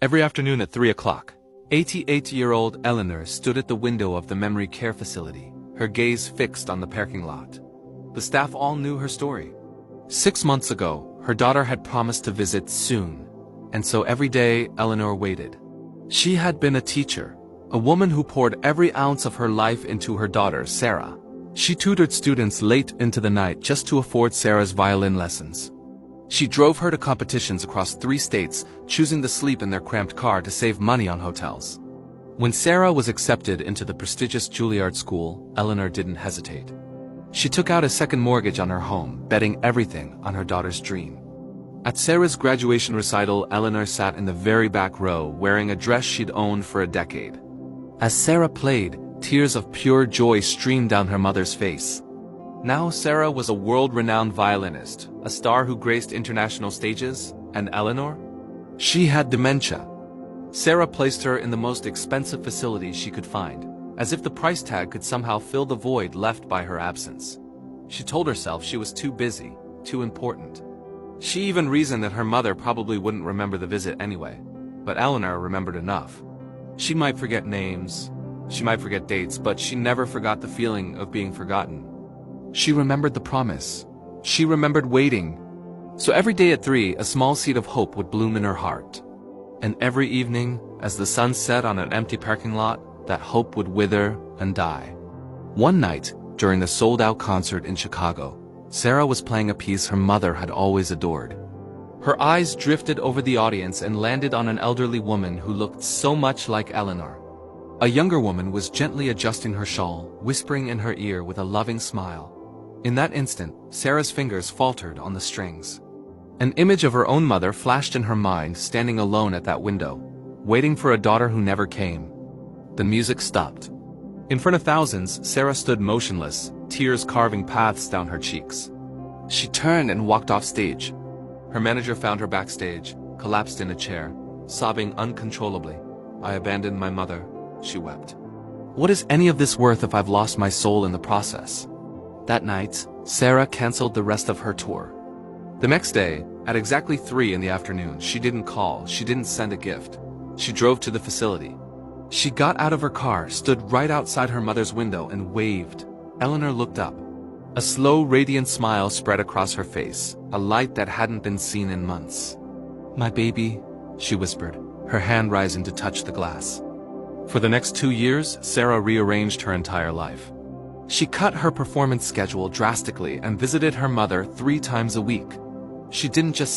Every afternoon at 3 o'clock, 88-year-old Eleanor stood at the window of the memory care facility, her gaze fixed on the parking lot. The staff all knew her story. 6 months ago, her daughter had promised to visit soon, and so every day Eleanor waited. She had been a teacher, a woman who poured every ounce of her life into her daughter, Sarah. She tutored students late into the night just to afford Sarah's violin lessons. She drove her to competitions across 3 states, choosing to sleep in their cramped car to save money on hotels. When Sarah was accepted into the prestigious Juilliard school, Eleanor didn't hesitate. She took out a second mortgage on her home, betting everything on her daughter's dream. At Sarah's graduation recital, Eleanor sat in the very back row, wearing a dress she'd owned for a decade. As Sarah played, tears of pure joy streamed down her mother's face. Now Sarah was a world-renowned violinist, a star who graced international stages, and Eleanor? She had dementia. Sarah placed her in the most expensive facility she could find, as if the price tag could somehow fill the void left by her absence. She told herself she was too busy, too important. She even reasoned that her mother probably wouldn't remember the visit anyway, but Eleanor remembered enough. She might forget names, she might forget dates, but she never forgot the feeling of being forgotten. She remembered the promise. She remembered waiting. So every day at 3, a small seed of hope would bloom in her heart. And every evening, as the sun set on an empty parking lot, that hope would wither and die. One night, during the sold-out concert in Chicago, Sarah was playing a piece her mother had always adored. Her eyes drifted over the audience and landed on an elderly woman who looked so much like Eleanor. A younger woman was gently adjusting her shawl, whispering in her ear with a loving smile. In that instant, Sarah's fingers faltered on the strings. An image of her own mother flashed in her mind, standing alone at that window, waiting for a daughter who never came. The music stopped. In front of thousands, Sarah stood motionless, tears carving paths down her cheeks. She turned and walked off stage. Her manager found her backstage, collapsed in a chair, sobbing uncontrollably. "I abandoned my mother," she wept. "What is any of this worth if I've lost my soul in the process?" That night, Sarah canceled the rest of her tour. The next day, at exactly 3 in the afternoon, she didn't call, she didn't send a gift. She drove to the facility. She got out of her car, stood right outside her mother's window, and waved. Eleanor looked up. A slow, radiant smile spread across her face, a light that hadn't been seen in months. "My baby," she whispered, her hand rising to touch the glass. For the next 2 years, Sarah rearranged her entire life. She cut her performance schedule drastically and visited her mother 3 times a week. She didn't just